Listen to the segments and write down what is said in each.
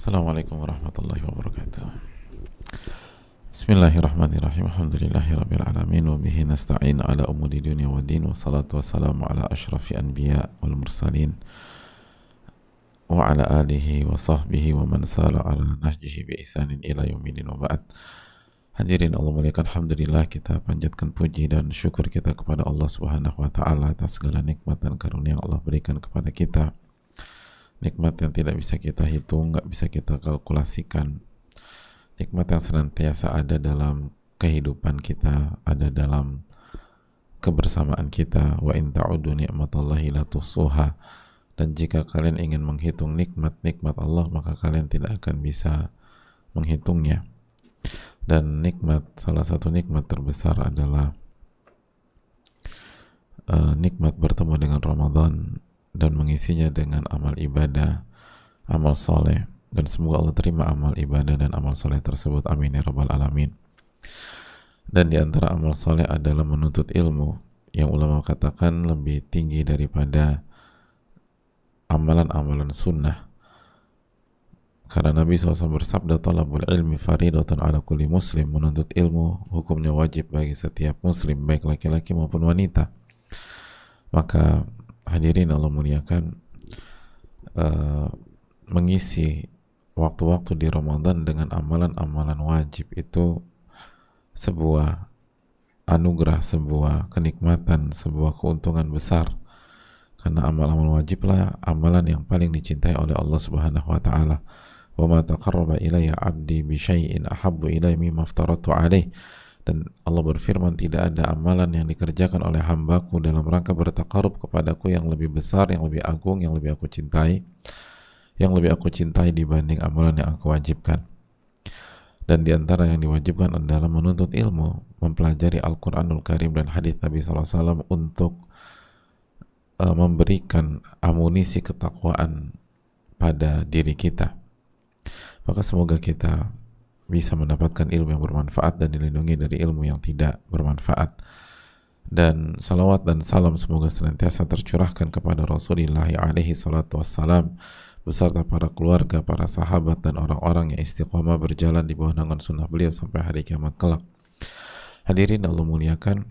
Assalamualaikum warahmatullahi wabarakatuh. Bismillahirrahmanirrahim. Alhamdulillahirabbil alamin wa bihi nasta'in ala umuri dunya waddin wa salatu wassalamu ala asyrafil anbiya wal mursalin wa ala alihi wa sahbihi wa man sara ala nahjihi bi ihsanin ila yaumil wa ba'd. Hadirin Allah muliakan, alhamdulillah kita panjatkan puji dan syukur kita kepada Allah Subhanahu wa taala atas segala nikmat dan karunia yang Allah berikan kepada kita. Nikmat yang tidak bisa kita hitung, nggak bisa kita kalkulasikan. Nikmat yang senantiasa ada dalam kehidupan kita, ada dalam kebersamaan kita. Wa in ta'udu ni'matallahi la tuhsuha. Dan jika kalian ingin menghitung nikmat-nikmat Allah, maka kalian tidak akan bisa menghitungnya. Dan salah satu nikmat terbesar adalah nikmat bertemu dengan Ramadan dan mengisinya dengan amal ibadah, amal soleh, dan semoga Allah terima amal ibadah dan amal soleh tersebut, amin ya rabbal alamin. Dan di antara amal soleh adalah menuntut ilmu, yang ulama katakan lebih tinggi daripada amalan-amalan sunnah, karena Nabi SAW bersabda, talabul ilmi faridatun ala kulli muslim, menuntut ilmu hukumnya wajib bagi setiap muslim, baik laki-laki maupun wanita. Maka hadirin Allah muliakan, mengisi waktu-waktu di Ramadan dengan amalan-amalan wajib itu sebuah anugerah, sebuah kenikmatan, sebuah keuntungan besar, karena amal-amal wajib lah amalan yang paling dicintai oleh Allah Subhanahu wa taala. Wa ma taqarraba ilayya 'abdi bi syai'in ahabbu ilayya mimma aftaratu 'alaihi. Dan Allah berfirman, tidak ada amalan yang dikerjakan oleh hambaku dalam rangka bertakarub kepadaku yang lebih besar, yang lebih agung, yang lebih aku cintai, dibanding amalan yang aku wajibkan. Dan di antara yang diwajibkan adalah menuntut ilmu, mempelajari Al-Quranul Karim dan hadis Nabi SAW untuk memberikan amunisi ketakwaan pada diri kita. Maka semoga kita bisa mendapatkan ilmu yang bermanfaat dan dilindungi dari ilmu yang tidak bermanfaat. Dan salawat dan salam semoga senantiasa tercurahkan kepada Rasulullah alaihi salatu wassalam beserta para keluarga, para sahabat, dan orang-orang yang istiqomah berjalan di bawah naungan sunnah beliau sampai hari kiamat kelak. Hadirin Allah muliakan,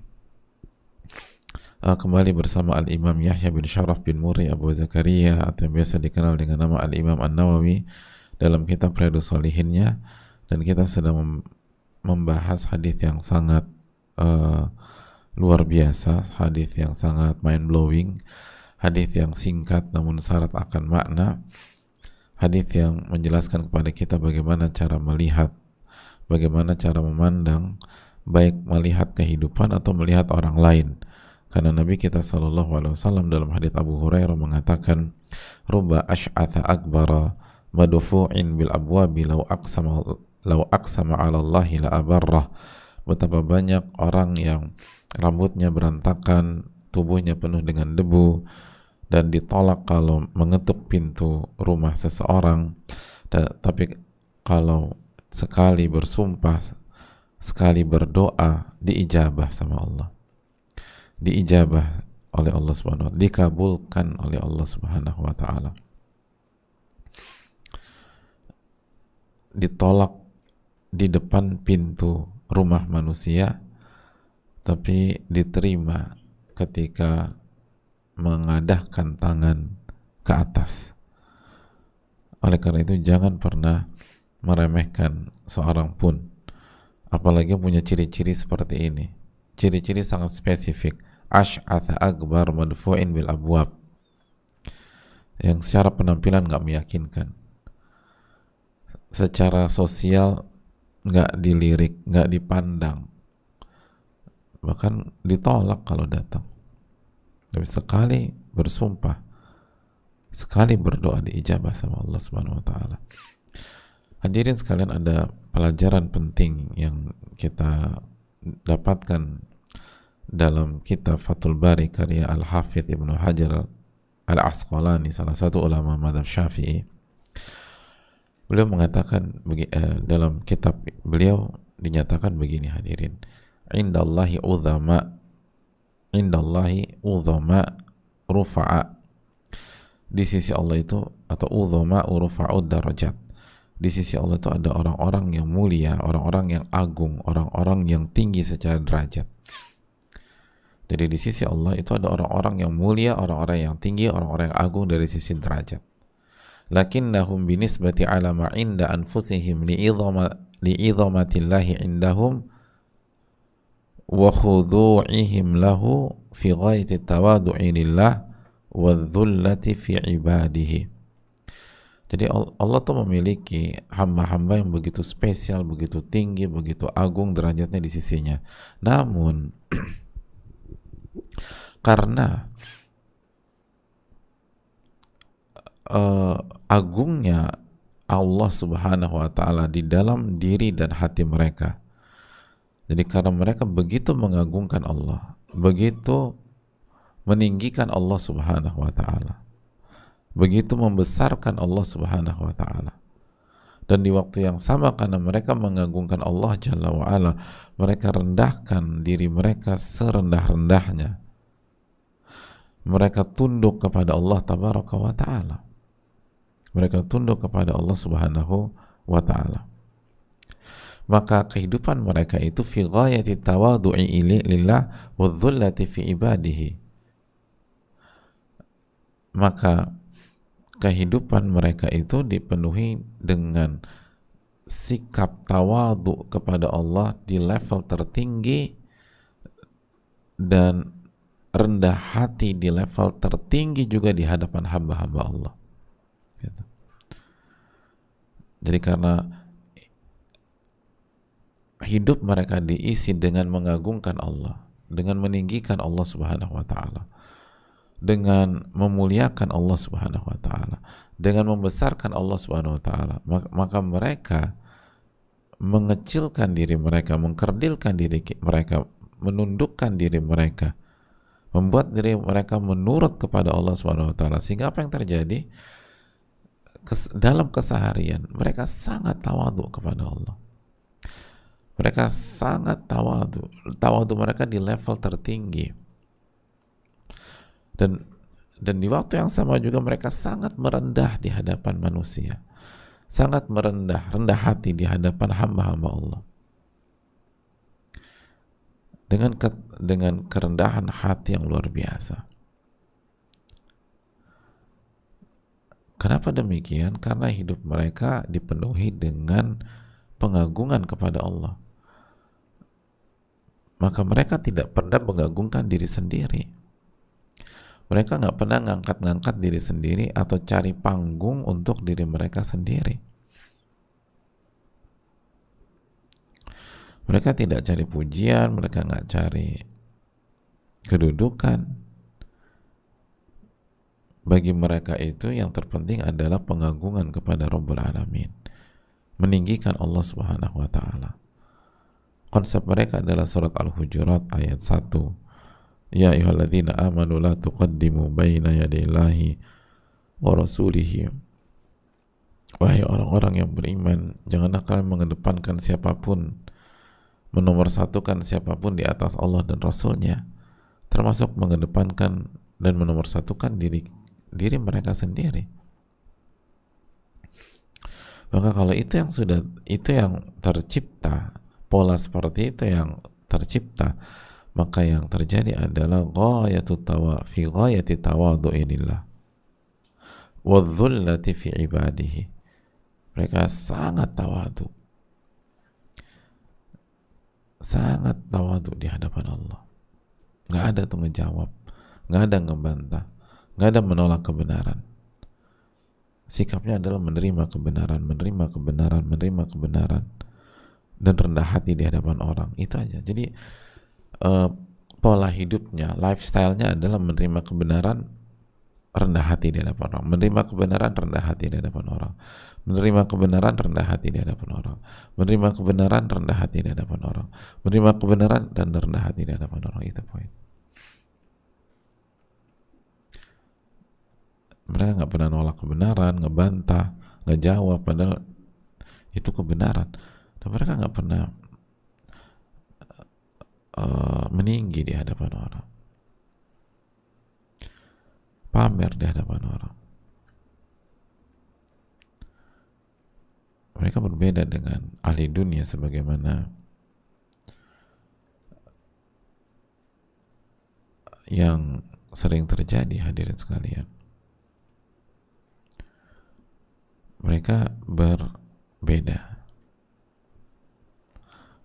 kembali bersama Al-Imam Yahya bin Sharaf bin Murri Abu Zakaria, atau yang biasa dikenal dengan nama Al-Imam An-Nawawi, dalam kitab Riyadhus Shalihinnya. Dan kita sedang membahas hadis yang sangat luar biasa, hadis yang sangat mind blowing, hadis yang singkat namun syarat akan makna, hadis yang menjelaskan kepada kita bagaimana cara melihat, bagaimana cara memandang, baik melihat kehidupan atau melihat orang lain. Karena Nabi kita SAW dalam hadis Abu Hurairah mengatakan, rubba ash'atha akbara madufu'in bil abwabi law aqsama 'ala Allahi la abarrah. Betapa banyak orang yang rambutnya berantakan, tubuhnya penuh dengan debu, dan ditolak kalau mengetuk pintu rumah seseorang. Tapi kalau sekali bersumpah, sekali berdoa, diijabah sama Allah, diijabah oleh Allah Subhanahu wa ta'ala, dikabulkan oleh Allah Subhanahu wa ta'ala. Ditolak di depan pintu rumah manusia, tapi diterima ketika mengadahkan tangan ke atas. Oleh karena itu jangan pernah meremehkan seorang pun, apalagi punya ciri-ciri seperti ini. Ciri-ciri sangat spesifik. Ash'atha akbar madfu'in bil abwab, yang secara penampilan gak meyakinkan, secara sosial nggak dilirik, nggak dipandang, bahkan ditolak kalau datang. Tapi sekali bersumpah, sekali berdoa, diijabah sama Allah Subhanahu wa ta'ala. Hadirin sekalian, ada pelajaran penting yang kita dapatkan dalam kitab Fathul Bari karya Al-Hafidh Ibnu Hajar Al-Asqalani, salah satu ulama mazhab Syafi'i. Beliau mengatakan, dalam kitab beliau dinyatakan begini, hadirin, indallahi udhama rufa'a, di sisi Allah itu, atau udhama rufa'ud darajat, Di sisi Allah itu ada orang-orang yang mulia, orang-orang yang agung, orang-orang yang tinggi secara derajat. Jadi di sisi Allah itu ada orang-orang yang mulia, orang-orang yang tinggi, orang-orang yang agung dari sisi derajat. Lakinnahum binisbati ala ma inda anfusihim li'idhamatillahi indahum wa khudu'ihim lahu fi ghayati tawadu'i lillah wa dhullati fi ibadihi. Jadi Allah tuh memiliki hamba-hamba yang begitu spesial, begitu tinggi, begitu agung derajatnya di sisinya. Namun karena agungnya Allah Subhanahu wa taala di dalam diri dan hati mereka. Jadi karena mereka begitu mengagungkan Allah, begitu meninggikan Allah Subhanahu wa taala, begitu membesarkan Allah Subhanahu wa taala. Dan di waktu yang sama karena mereka mengagungkan Allah Jalla wa ala, mereka rendahkan diri mereka serendah-rendahnya. Mereka tunduk kepada Allah Tabaraka wa taala. Mereka tunduk kepada Allah Subhanahu wa taala. Maka kehidupan mereka itu fi ghayati tawadu'i lillah wa dhullati fi ibadihi. Maka kehidupan mereka itu dipenuhi dengan sikap tawadu kepada Allah di level tertinggi dan rendah hati di level tertinggi juga di hadapan hamba-hamba Allah. Gitu. Jadi karena hidup mereka diisi dengan mengagungkan Allah, dengan meninggikan Allah Subhanahu wa taala, dengan memuliakan Allah Subhanahu wa taala, dengan membesarkan Allah Subhanahu wa taala, maka mereka mengecilkan diri mereka, mengkerdilkan diri mereka, menundukkan diri mereka, membuat diri mereka menurut kepada Allah Subhanahu wa taala. Sehingga apa yang terjadi? Dalam keseharian mereka sangat tawadhu kepada Allah. Mereka sangat tawadhu. Tawadhu mereka di level tertinggi. Dan di waktu yang sama juga mereka sangat merendah di hadapan manusia. Sangat merendah, rendah hati di hadapan hamba-hamba Allah. Dengan kerendahan hati yang luar biasa. Kenapa demikian? Karena hidup mereka dipenuhi dengan pengagungan kepada Allah. Maka mereka tidak pernah mengagungkan diri sendiri. Mereka nggak pernah ngangkat-ngangkat diri sendiri atau cari panggung untuk diri mereka sendiri. Mereka tidak cari pujian, mereka nggak cari kedudukan. Bagi mereka itu yang terpenting adalah pengagungan kepada Rabbul Alamin, meninggikan Allah Subhanahu wa taala. Konsep mereka adalah surat Al-Hujurat ayat 1. Ya ayyuhalladzina amanu la tuqaddimu baina yadayillahi wa rasulihi. Wahai orang-orang yang beriman, janganlah kalian mengedepankan siapapun, menomorsatukan siapapun di atas Allah dan Rasulnya, termasuk mengedepankan dan menomorsatukan diri mereka sendiri. Maka kalau itu yang tercipta, pola seperti itu yang tercipta, maka yang terjadi adalah fi ghayati tawadhu'i lillah wa dhullati fi ibadihi. Mereka sangat tawadu, sangat tawadu di hadapan Allah. Nggak ada tuh ngejawab, nggak ada ngebantah, nggak ada menolak kebenaran. Sikapnya adalah menerima kebenaran, menerima kebenaran, menerima kebenaran, dan rendah hati di hadapan orang. Itu aja. Jadi pola hidupnya, lifestyle-nya adalah menerima kebenaran, rendah hati di hadapan orang, menerima kebenaran, rendah hati di hadapan orang, menerima kebenaran, rendah hati di hadapan orang, menerima kebenaran, rendah hati di hadapan orang, menerima kebenaran dan rendah hati di hadapan orang. Itu poin. Mereka nggak pernah nolak kebenaran, ngebantah, ngejawab, padahal itu kebenaran. Dan mereka nggak pernah meninggi di hadapan orang, pamer di hadapan orang. Mereka berbeda dengan ahli dunia sebagaimana yang sering terjadi, hadirin sekalian. Mereka berbeda.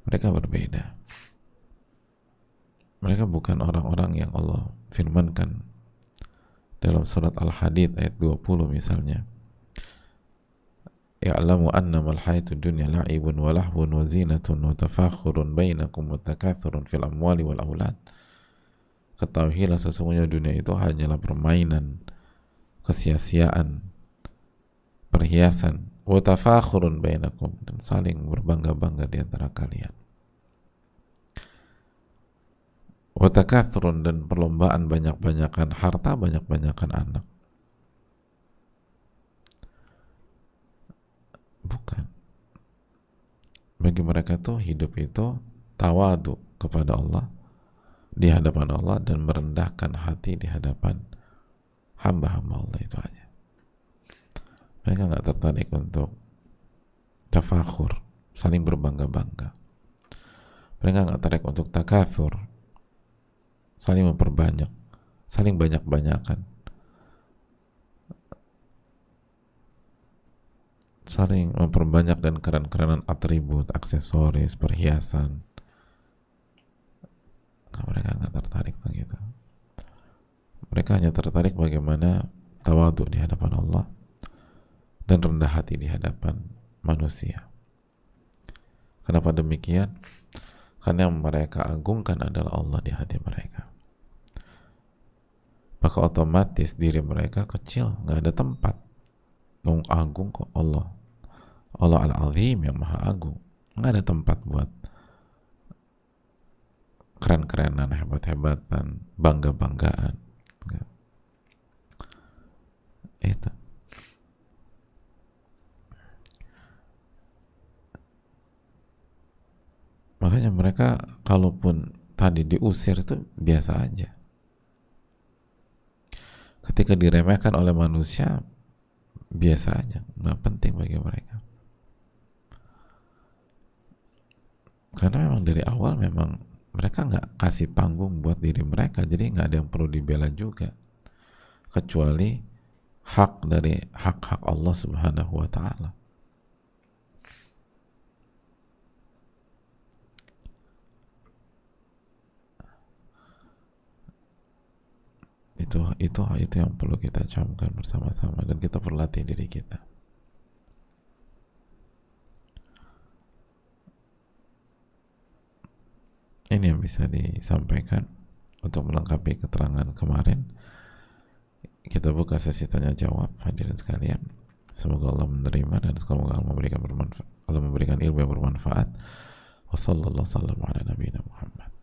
Mereka berbeda. Mereka bukan orang-orang yang Allah firmankan dalam surat Al-Hadid ayat 20 misalnya. Ya'lamu annama al-hayatud dunya la'ibun wa lahwun wa zinatun wa tafakhurun bainakum wa takathurun fil amwali wal aulad. Ketahuilah sesungguhnya dunia itu hanyalah permainan, kesia-siaan, perhiasan, wa tafakhurun bainakum, dan saling berbangga-bangga di antara kalian. Wa takathurun, dan perlombaan banyak-banyakan harta, banyak-banyakan anak. Bukan. Bagi mereka tuh hidup itu tawadu kepada Allah, di hadapan Allah, dan merendahkan hati di hadapan hamba-hamba Allah, itu aja. Mereka nggak tertarik untuk tafakhur, saling berbangga-bangga. Mereka nggak tertarik untuk takathur, saling memperbanyak, saling banyak-banyakan, saling memperbanyak dan keren-kerenan atribut, aksesoris, perhiasan. Mereka nggak tertarik begitu. Mereka hanya tertarik bagaimana tawadhu di hadapan Allah dan rendah hati di hadapan manusia. Kenapa demikian? Karena yang mereka agungkan adalah Allah di hati mereka. Maka otomatis diri mereka kecil, nggak ada tempat. Yang agung kok Allah. Allah Al-Azim yang maha agung. Nggak ada tempat buat keren-kerenan, hebat-hebatan, bangga-banggaan. Itu. Makanya mereka kalaupun tadi diusir itu biasa aja. Ketika diremehkan oleh manusia, biasa aja, nggak penting bagi mereka. Karena memang dari awal memang mereka nggak kasih panggung buat diri mereka, jadi nggak ada yang perlu dibela juga, kecuali hak dari hak-hak Allah Subhanahu wa Ta'ala. Itu yang perlu kita camkan bersama-sama, dan kita perlatih diri kita. Ini yang bisa disampaikan untuk melengkapi keterangan kemarin. Kita buka sesi tanya jawab, hadirin sekalian. Semoga Allah menerima dan semoga Allah memberikan ilmu yang bermanfaat. Wassallallahu sallam ala nabiyina Muhammad.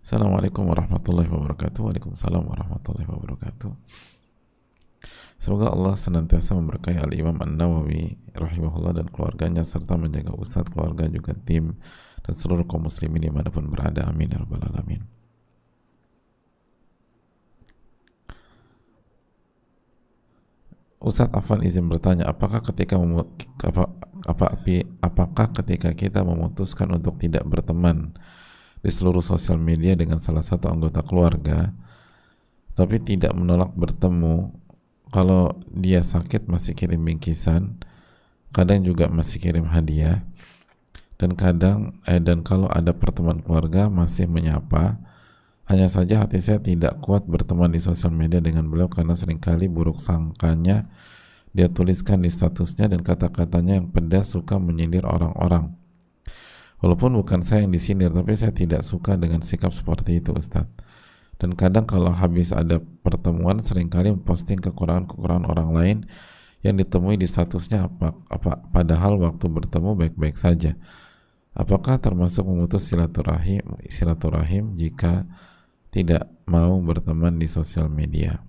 Assalamualaikum warahmatullahi wabarakatuh. Waalaikumsalam warahmatullahi wabarakatuh. Semoga Allah senantiasa memberkahi Al-Imam An-Nawawi rahimahullah dan keluarganya, serta menjaga ustadz, keluarga, juga tim dan seluruh kaum muslimin dimanapun berada. Amin ya rabbal alamin. Ustadz Afan izin bertanya, apakah ketika kita memutuskan untuk tidak berteman di seluruh sosial media dengan salah satu anggota keluarga, tapi tidak menolak bertemu, kalau dia sakit masih kirim bingkisan, kadang juga masih kirim hadiah, dan kalau ada pertemuan keluarga masih menyapa, hanya saja hati saya tidak kuat berteman di sosial media dengan beliau karena seringkali buruk sangkanya dia tuliskan di statusnya dan kata-katanya yang pedas suka menyindir orang-orang. Walaupun bukan saya yang disindir, tapi saya tidak suka dengan sikap seperti itu, Ustadz. Dan kadang kalau habis ada pertemuan seringkali memposting kekurangan-kekurangan orang lain yang ditemui di statusnya, padahal waktu bertemu baik-baik saja. Apakah termasuk memutus silaturahim jika tidak mau berteman di sosial media?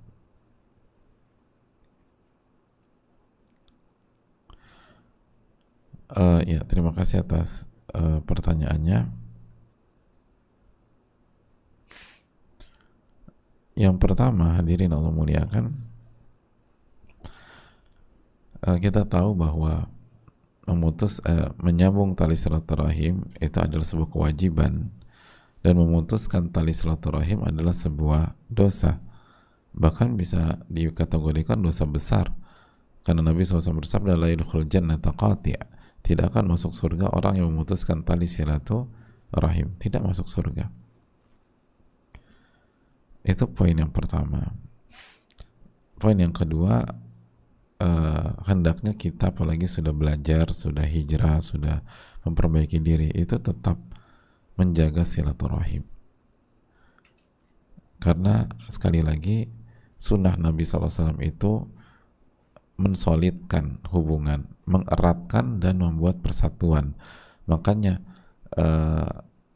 Ya, terima kasih atas pertanyaannya. Yang pertama, hadirin Allah muliakan, kita tahu bahwa menyambung tali silaturahim itu adalah sebuah kewajiban, dan memutuskan tali silaturahim adalah sebuah dosa, bahkan bisa dikategorikan dosa besar, karena Nabi SAW bersabda, la yadkhulul jannata qati', tidak akan masuk surga orang yang memutuskan tali silaturahim, tidak masuk surga. Itu poin yang pertama. Poin yang kedua, hendaknya kita, apalagi sudah belajar, sudah hijrah, sudah memperbaiki diri, itu tetap menjaga silaturahim. Karena sekali lagi sunnah Nabi SAW itu mensolidkan hubungan, mengeratkan dan membuat persatuan. Makanya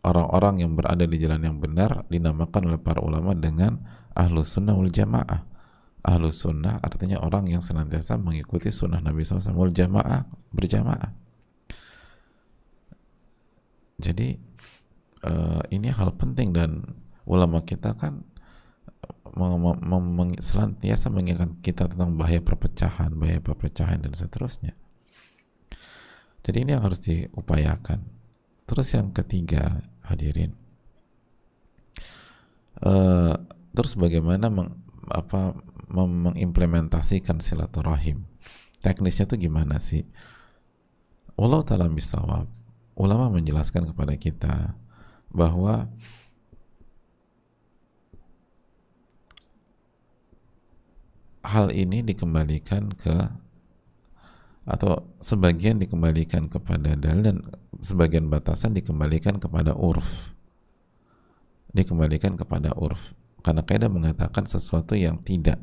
orang-orang yang berada di jalan yang benar dinamakan oleh para ulama dengan ahlus sunnah wal jamaah. Ahlus sunnah artinya orang yang senantiasa mengikuti sunnah Nabi SAW wal jamaah, berjamaah. Jadi ini hal penting, dan ulama kita kan senantiasa mengingatkan kita tentang bahaya perpecahan dan seterusnya. Jadi ini yang harus diupayakan. Terus yang ketiga, hadirin, terus bagaimana mengimplementasikan silaturahim? Teknisnya itu gimana sih? Wallahu ta'ala bisawab. Ulama menjelaskan kepada kita bahwa hal ini dikembalikan atau sebagian dikembalikan kepada dalil, dan sebagian batasan dikembalikan kepada urf. Karena kaidah mengatakan sesuatu yang tidak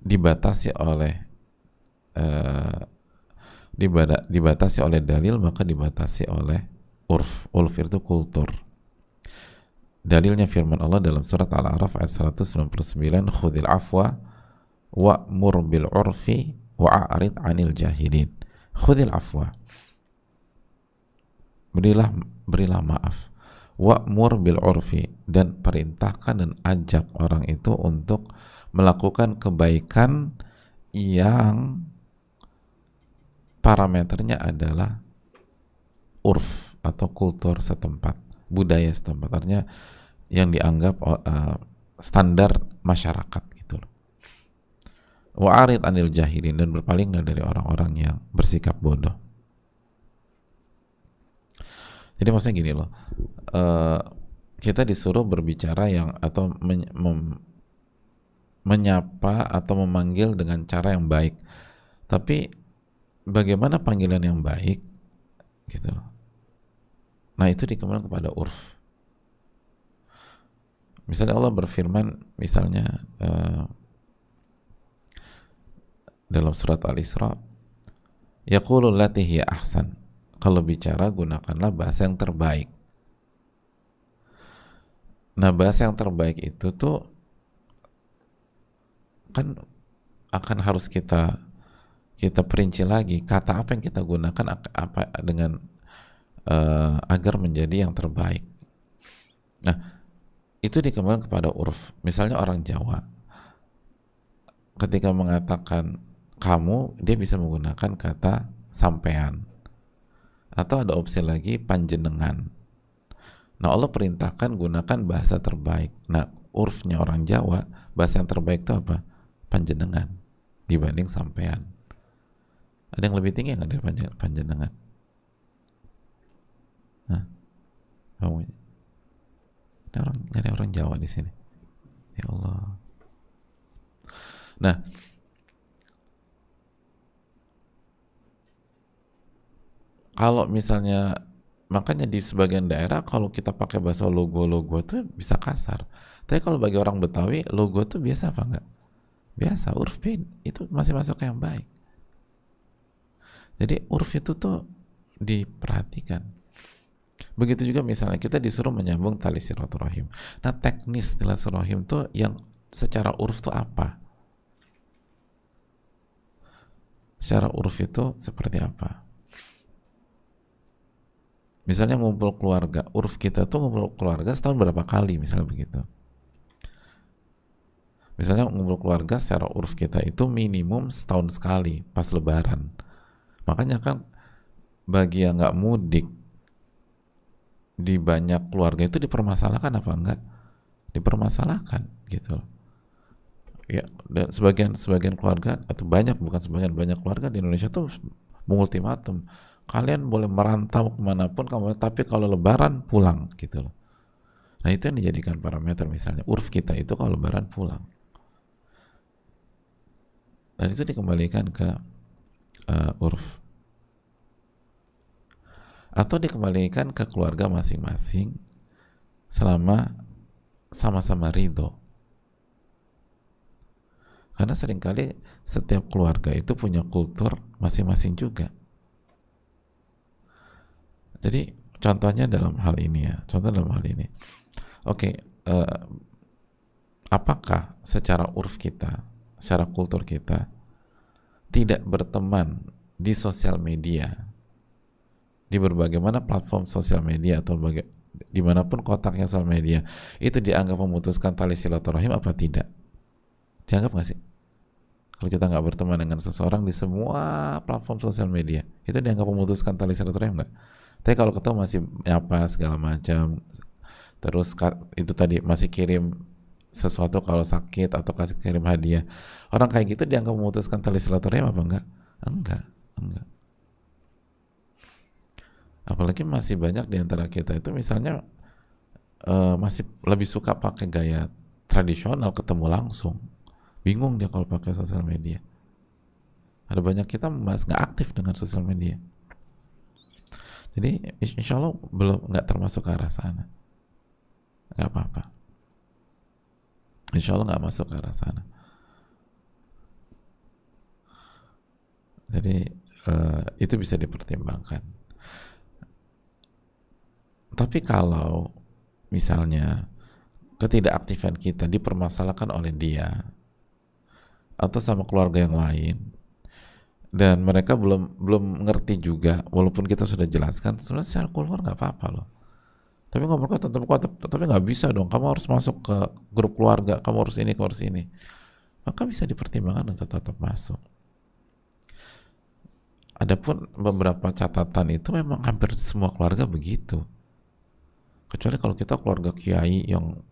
dibatasi oleh dalil maka dibatasi oleh urf. Urf itu kultur. Dalilnya firman Allah dalam surat Al-A'raf ayat 199, khudil afwa wa'mur bil urfi wa'arid 'anil jahilin. Khudil afwa, berilah maaf, wa'mur bil urfi, dan perintahkan dan ajak orang itu untuk melakukan kebaikan yang parameternya adalah urf atau kultur setempat, budaya setempat, artinya yang dianggap standar masyarakat gitu loh. Wa'arid 'anil jahilin, dan berpalinglah dari orang-orang yang bersikap bodoh. Jadi maksudnya gini loh, kita disuruh berbicara atau menyapa atau memanggil dengan cara yang baik, tapi bagaimana panggilan yang baik gitu loh. Nah itu dikembalikan kepada urf. Misalnya Allah berfirman, misalnya dalam surat Al-Isra, yaqulu allati hiya ahsan, kalau bicara gunakanlah bahasa yang terbaik. Nah, bahasa yang terbaik itu tuh kan akan harus kita kita perinci lagi, kata apa yang kita gunakan apa dengan agar menjadi yang terbaik. Nah, itu dikembalikan kepada urf. Misalnya orang Jawa ketika mengatakan kamu, dia bisa menggunakan kata sampean, atau ada opsi lagi panjenengan. Nah, Allah perintahkan gunakan bahasa terbaik. Nah, urfnya orang Jawa, bahasa yang terbaik itu apa? Panjenengan dibanding sampean. Ada yang lebih tinggi nggak dari panjenengan? Nah, kamu ada orang Jawa di sini. Ya Allah. Nah, kalau misalnya, makanya di sebagian daerah kalau kita pakai bahasa logo-logo tuh bisa kasar. Tapi kalau bagi orang Betawi, logo tuh biasa apa enggak? Biasa, urf itu masih masuk yang baik. Jadi urf itu tuh diperhatikan. Begitu juga misalnya kita disuruh menyambung tali silaturahim. Nah, teknis silaturahim tuh yang secara urf tuh apa? Secara urf itu seperti apa? Misalnya ngumpul keluarga, urf kita tuh ngumpul keluarga setahun berapa kali, misalnya begitu. Misalnya ngumpul keluarga secara urf kita itu minimum setahun sekali pas lebaran. Makanya kan bagi yang nggak mudik di banyak keluarga itu dipermasalahkan apa enggak? Dipermasalahkan gitu loh. Ya, dan sebagian keluarga atau banyak keluarga di Indonesia tuh mengultimatum, kalian boleh merantau kemanapun kamu, tapi kalau lebaran pulang gitu loh. Nah, itu yang dijadikan parameter, misalnya urf kita itu kalau lebaran pulang, dan itu dikembalikan ke urf, atau dikembalikan ke keluarga masing-masing selama sama-sama ridho. Karena seringkali setiap keluarga itu punya kultur masing-masing juga. Jadi contohnya dalam hal ini ya, contoh dalam hal ini. Oke, apakah secara urf kita, secara kultur kita tidak berteman di sosial media, di berbagai mana platform sosial media atau dimanapun kotaknya sosial media, itu dianggap memutuskan tali silaturahim apa tidak? Dianggap nggak sih? Kalau kita nggak berteman dengan seseorang di semua platform sosial media, itu dianggap memutuskan tali silaturahim nggak? Tapi kalau ketemu masih nyapa segala macam, terus itu tadi masih kirim sesuatu kalau sakit atau kasih kirim hadiah, orang kayak gitu dianggap memutuskan tali silaturahim apa enggak? Enggak. Apalagi masih banyak di antara kita itu misalnya masih lebih suka pakai gaya tradisional, ketemu langsung. Bingung dia kalau pakai sosial media. Ada banyak kita masih nggak aktif dengan sosial media. Jadi insya Allah belum, nggak termasuk ke arah sana. Nggak apa-apa. Insya Allah nggak masuk ke arah sana. Jadi itu bisa dipertimbangkan. Tapi kalau misalnya ketidakaktifan kita dipermasalahkan oleh dia atau sama keluarga yang lain, dan mereka belum ngerti juga, walaupun kita sudah jelaskan, sebenarnya secara keluar nggak apa-apa loh. Tapi ngobrol tetap kuat, tapi nggak bisa dong. Kamu harus masuk ke grup keluarga, kamu harus ini, kamu harus ini. Maka bisa dipertimbangkan untuk tetap masuk. Adapun beberapa catatan itu memang hampir semua keluarga begitu. Kecuali kalau kita keluarga kiai yang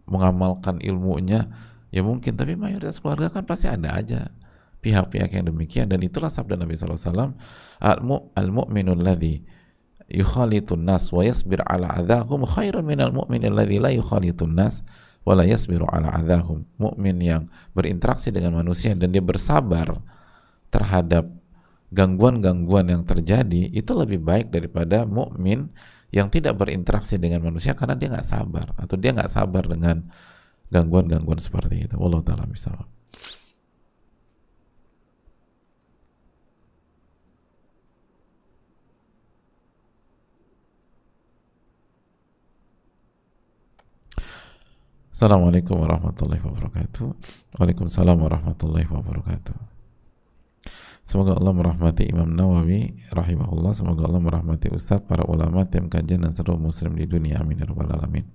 mengamalkan ilmunya, ya mungkin. Tapi mayoritas keluarga kan pasti ada aja pihak-pihak yang demikian, dan itulah sabda Nabi SAW, al-mu'minul ladhi yukhalitun nas wa yasbir ala adahum khairun minal mu'minil ladhi la yukhalitun nas wa la yasbiru ala adahum. Mu'min yang berinteraksi dengan manusia dan dia bersabar terhadap gangguan-gangguan yang terjadi itu lebih baik daripada mukmin yang tidak berinteraksi dengan manusia karena dia nggak sabar, atau dia nggak sabar dengan gangguan-gangguan seperti itu. Wallahu ta'ala bishawab. Assalamualaikum warahmatullahi wabarakatuh. Waalaikumsalam warahmatullahi wabarakatuh. Semoga Allah merahmati Imam Nawawi rahimahullah. Semoga Allah merahmati Ustadz, para ulama, tim kajian, dan seluruh muslim di dunia. Amin ya rabbal alamin.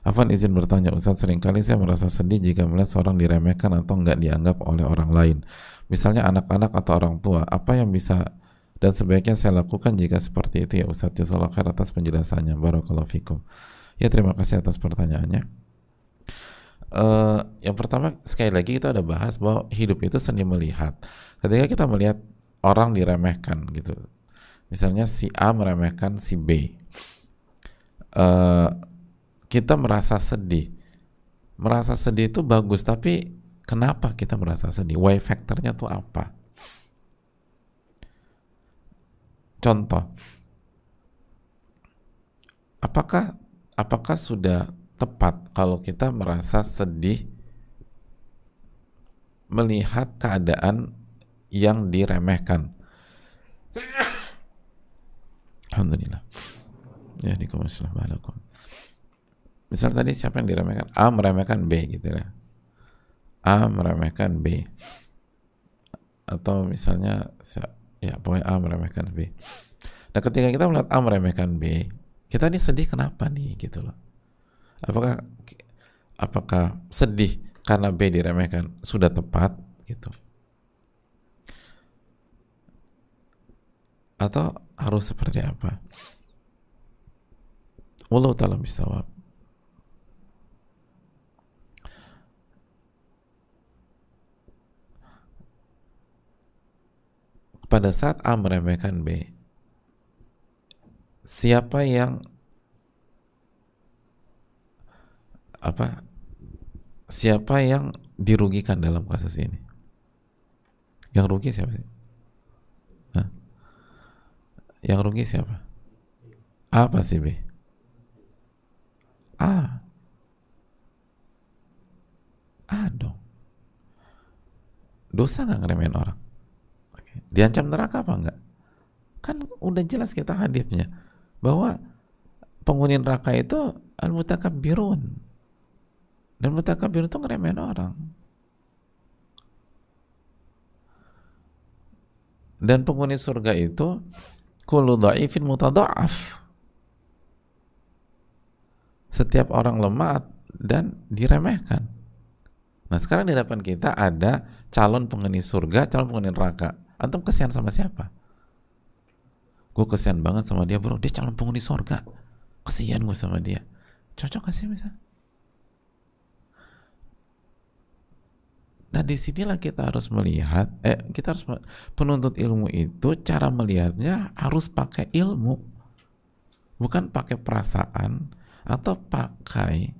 Afwan izin bertanya Ustadz, seringkali saya merasa sedih jika melihat seorang diremehkan atau nggak dianggap oleh orang lain, misalnya anak-anak atau orang tua. Apa yang bisa dan sebaiknya saya lakukan jika seperti itu ya Ustadz? Jazakallahu khair atas penjelasannya, barakallahu fikum. Ya, terima kasih atas pertanyaannya. Yang pertama, sekali lagi kita ada bahas bahwa hidup itu seni melihat. Ketika kita melihat orang diremehkan gitu, misalnya si A meremehkan si B, kita merasa sedih. Merasa sedih itu bagus, tapi kenapa kita merasa sedih? Why factornya tuh apa? Contoh, apakah sudah tepat kalau kita merasa sedih melihat keadaan yang diremehkan? Alhamdulillah. Ya, dikumusnahbalakum. Misal tadi siapa yang diremehkan? A meremehkan B gitu ya. A meremehkan B. Atau misalnya ya pokoknya A meremehkan B. Nah, ketika kita melihat A meremehkan B, kita ini sedih kenapa nih gitu loh. Apakah sedih karena B diremehkan sudah tepat gitu, atau harus seperti apa? Wallahu ta'ala bisawab. Pada saat A meremehkan B, siapa yang dirugikan dalam kasus ini? Yang rugi siapa sih? Hah? Yang rugi siapa? A apa sih B? A dong. Dosa nggak ngeremehin orang? Diancam neraka apa enggak? Kan udah jelas kita hadisnya bahwa penghuni neraka itu al-mutakabbirun, dan mutakabbirun itu ngeremehin orang. Dan penghuni surga itu kullu dha'ifin mutadha'af. Setiap orang lemah dan diremehkan. Nah, sekarang di depan kita ada calon penghuni surga, calon penghuni neraka. Antum kesian sama siapa? Gue kesian banget sama dia bro, dia calon penghuni surga. Kesian gue sama dia. Cocok gak sih misalnya? Nah, disinilah kita harus melihat, penuntut ilmu itu cara melihatnya harus pakai ilmu, bukan pakai perasaan atau pakai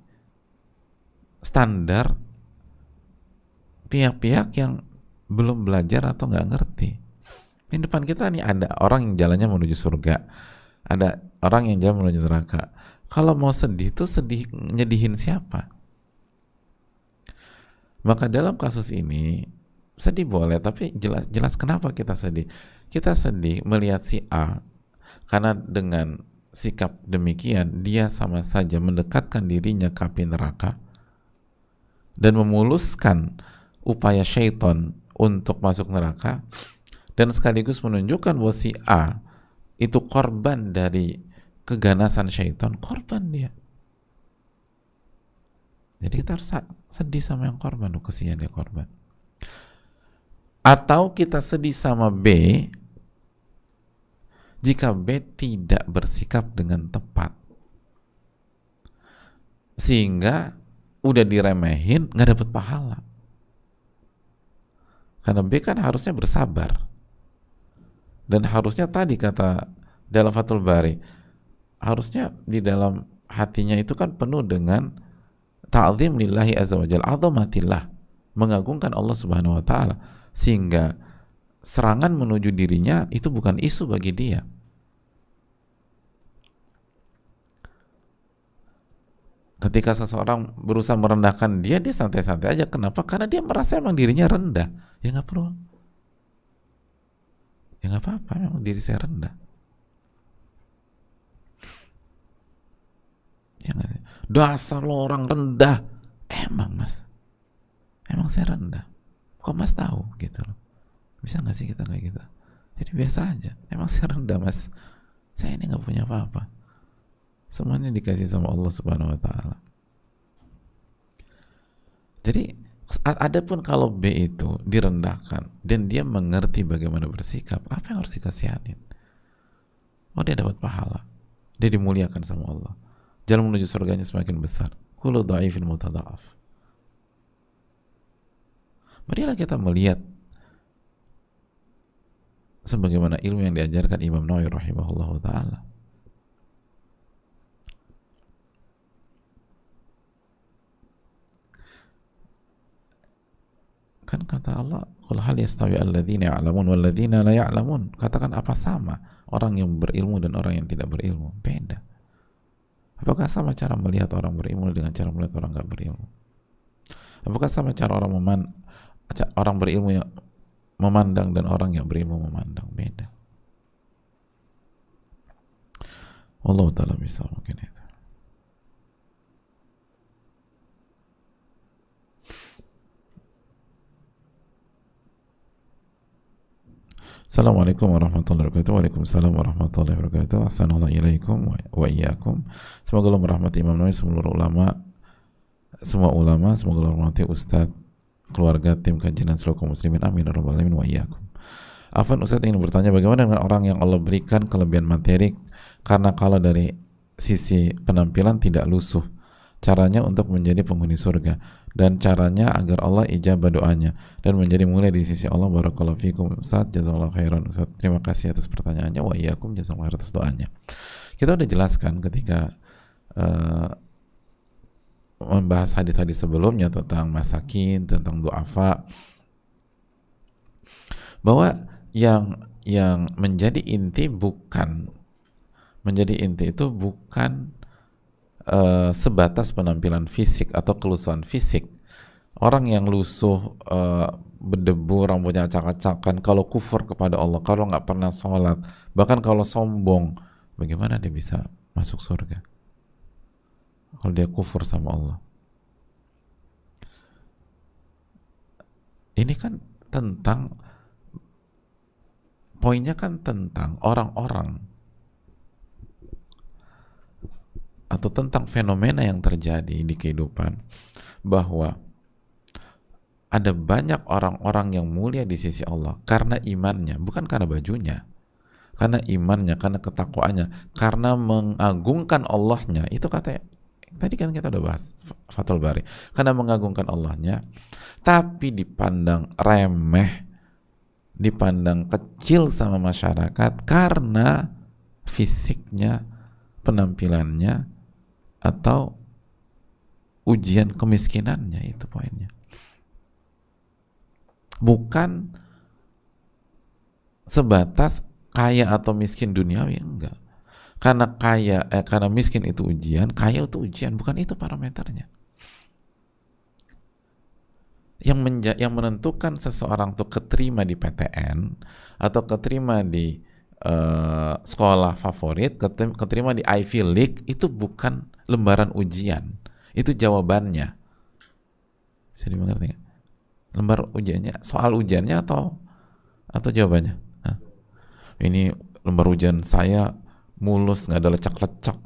standar pihak-pihak yang belum belajar atau nggak ngerti. Di depan kita nih ada orang yang jalannya menuju surga, ada orang yang jalan menuju neraka. Kalau mau sedih tuh sedih nyedihin siapa? Maka dalam kasus ini sedih boleh, tapi jelas kenapa kita sedih. Kita sedih melihat si A karena dengan sikap demikian dia sama saja mendekatkan dirinya ke api neraka dan memuluskan upaya syaitan untuk masuk neraka, dan sekaligus menunjukkan bahwa si A itu korban dari keganasan syaitan, korban dia. Jadi kita harus sedih sama yang korban, kesian dia korban. Atau kita sedih sama B jika B tidak bersikap dengan tepat, sehingga udah diremehin nggak dapat pahala. Karena B kan harusnya bersabar, dan harusnya tadi kata dalam Fathul Bari, harusnya di dalam hatinya itu kan penuh dengan ta'zim lillahi azza wa jalla, azamatillah, mengagungkan Allah subhanahu wa ta'ala, sehingga serangan menuju dirinya itu bukan isu bagi dia. Ketika seseorang berusaha merendahkan dia, dia santai-santai aja. Kenapa? Karena dia merasa emang dirinya rendah. Ya nggak perlu. Ya nggak apa-apa, memang diri saya rendah. Ya nggak sih? Dasar lo orang rendah. Emang mas, emang saya rendah. Kok mas tahu gitu loh? Bisa nggak sih kita kayak gitu? Jadi biasa aja. Emang saya rendah mas. Saya ini nggak punya apa-apa. Semuanya dikasih sama Allah Subhanahu Wa Taala. Jadi adapun kalau B itu direndahkan dan dia mengerti bagaimana bersikap, apa yang harus dikasihanin? Oh, dia dapat pahala. Dia dimuliakan sama Allah. Jalan menuju surganya semakin besar. Kullu dha'ifin mutadha'af. Marilah kita melihat sebagaimana ilmu yang diajarkan Imam Nawawi rahimahullah ta'ala. Kan kata Allah, qul hal yastawi alladzina ya'lamun wal ladzina la ya'lamun. Katakan apa sama orang yang berilmu dan orang yang tidak berilmu? Beda. Apakah sama cara melihat orang berilmu dengan cara melihat orang nggak berilmu? Apakah sama cara orang berilmu yang memandang dan orang yang berilmu memandang? Beda. Allah Ta'ala bisa mungkin itu. Assalamualaikum warahmatullahi wabarakatuh. Waalaikumsalam warahmatullahi wabarakatuh. Assalamualaikum wa iyyakum. Semoga Allah merahmati Imam Nawawi, semua ulama, semoga Allah merahmati Ustadz, keluarga, tim kajian dan seluruh kaum muslimin. Amin ya rabbal alamin wa iyyakum. Afwan, Ustadz ingin bertanya, bagaimana dengan orang yang Allah berikan kelebihan materi, karena kalau dari sisi penampilan tidak lusuh, caranya untuk menjadi penghuni surga, dan caranya agar Allah ijabah doanya dan menjadi mulia di sisi Allah. Barakallahu fikum Ustaz, jazakallahu khairan Ustaz. Terima kasih atas pertanyaannya. Wa iyyakum, jazakallahu khairan atas doanya. Kita udah jelaskan ketika membahas hadis-hadis sebelumnya tentang masakin, tentang du'afa, bahwa yang menjadi inti itu bukan sebatas penampilan fisik atau kelusuhan fisik. Orang yang lusuh, berdebu, rambutnya acak-acakan, kalau kufur kepada Allah, kalau nggak pernah sholat, bahkan kalau sombong, bagaimana dia bisa masuk surga? Kalau dia kufur sama Allah. Ini kan poinnya kan tentang orang-orang atau tentang fenomena yang terjadi di kehidupan, bahwa ada banyak orang-orang yang mulia di sisi Allah karena imannya, bukan karena bajunya, karena imannya, karena ketakwaannya, karena mengagungkan Allahnya. Itu kata tadi kan kita udah bahas Fathul Bari, karena mengagungkan Allahnya, tapi dipandang remeh, dipandang kecil sama masyarakat karena fisiknya, penampilannya, atau ujian kemiskinannya. Itu poinnya. Bukan sebatas kaya atau miskin duniawi, enggak. Karena miskin itu ujian, kaya itu ujian, bukan itu parameternya. Yang menentukan seseorang tuh keterima di PTN atau keterima di sekolah favorit, keterima di Ivy League, itu bukan lembaran ujian, itu jawabannya. Bisa dimengerti nggak? Lembar ujiannya, soal ujiannya atau jawabannya? Hah? Ini lembar ujian saya mulus, nggak ada lecak-lecak,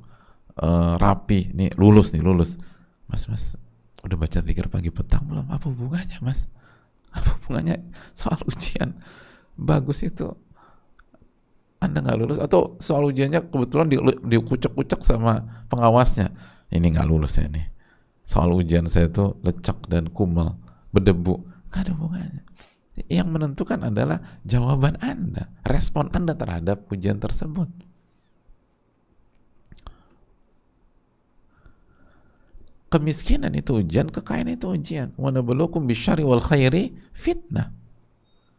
rapi, nih lulus. Mas, udah baca zikir pagi petang belum? Apa hubungannya mas? Apa hubungannya soal ujian bagus itu Anda nggak lulus, atau soal ujiannya kebetulan dikucek-kucek sama pengawasnya, ini nggak lulus ya nih, soal ujian saya tuh lecak dan kumal, berdebu. Nggak ada hubungannya. Yang menentukan adalah jawaban Anda, respon Anda terhadap ujian tersebut. Kemiskinan itu ujian, kekayaan itu ujian. Wa nabluukum bisyarri wal khairi fitnah.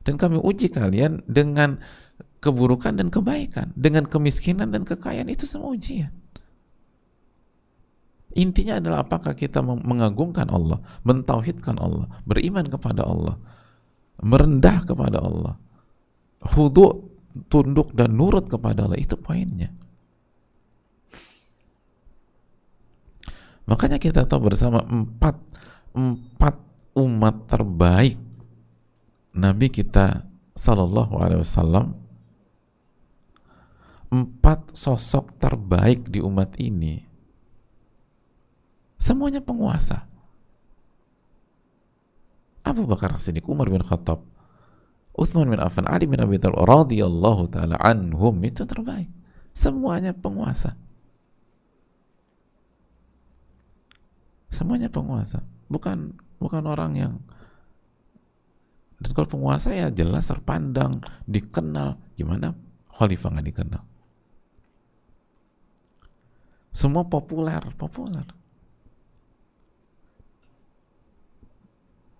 Dan kami uji kalian dengan keburukan dan kebaikan, dengan kemiskinan dan kekayaan, itu semua ujian. Intinya adalah apakah kita mengagungkan Allah, mentauhidkan Allah, beriman kepada Allah, merendah kepada Allah, khudu', tunduk dan nurut kepada Allah. Itu poinnya. Makanya kita tahu bersama empat umat terbaik Nabi kita Sallallahu Alaihi Wasallam, empat sosok terbaik di umat ini, semuanya penguasa. Abu Bakar As-Siddiq, Umar bin Khattab, Uthman bin Affan, Ali bin Abi Thalib radhiyallahu taala anhum, itu terbaik. Semuanya penguasa. Semuanya penguasa. Bukan orang yang, dan kalau penguasa ya jelas terpandang, dikenal. Gimana khalifah nggak dikenal? Semua populer.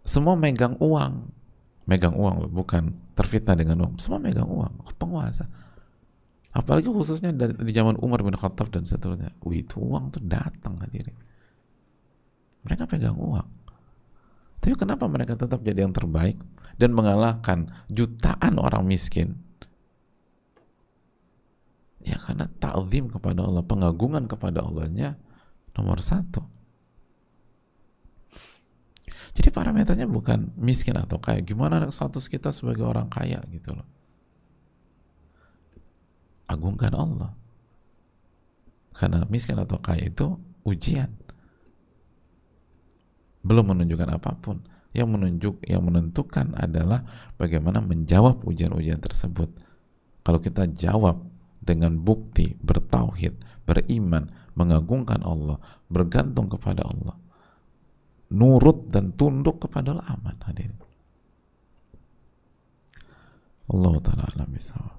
Semua megang uang loh, bukan terfitnah dengan uang. Semua megang uang, penguasa. Apalagi khususnya di zaman Umar bin Khattab dan seterusnya. Itu uang tuh datang hadirin. Mereka pegang uang. Tapi kenapa mereka tetap jadi yang terbaik dan mengalahkan jutaan orang miskin? Ya karena ta'zim kepada Allah, pengagungan kepada Allahnya nomor satu. Jadi parameternya bukan miskin atau kaya. Gimana status kita sebagai orang kaya gitu loh. Agungkan Allah. Karena miskin atau kaya itu ujian. Belum menunjukkan apapun. Yang menentukan adalah bagaimana menjawab ujian-ujian tersebut. Kalau kita jawab dengan bukti, bertauhid, beriman, mengagungkan Allah, bergantung kepada Allah, nurut dan tunduk kepada Allah, aman hadirin. Allah ta'ala alam bisawab.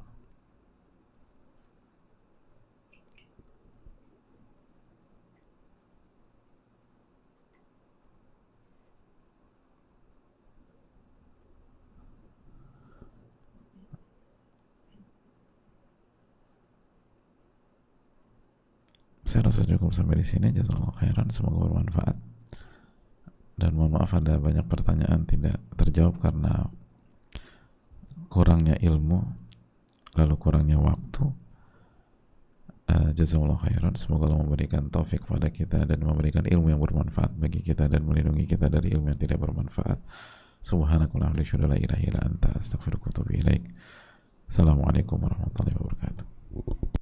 Saya rasa cukup sampai di sini. Jazakallahu khairan, semoga bermanfaat. Dan mohon maaf ada banyak pertanyaan tidak terjawab karena kurangnya ilmu, lalu kurangnya waktu. Jazakallahu khairan, semoga Allah memberikan taufik kepada kita dan memberikan ilmu yang bermanfaat bagi kita dan melindungi kita dari ilmu yang tidak bermanfaat. Subhanakallahumma wa bihamdika la ilaha illa anta astaghfiruka wa atubu ilaik. Assalamualaikum warahmatullahi wabarakatuh.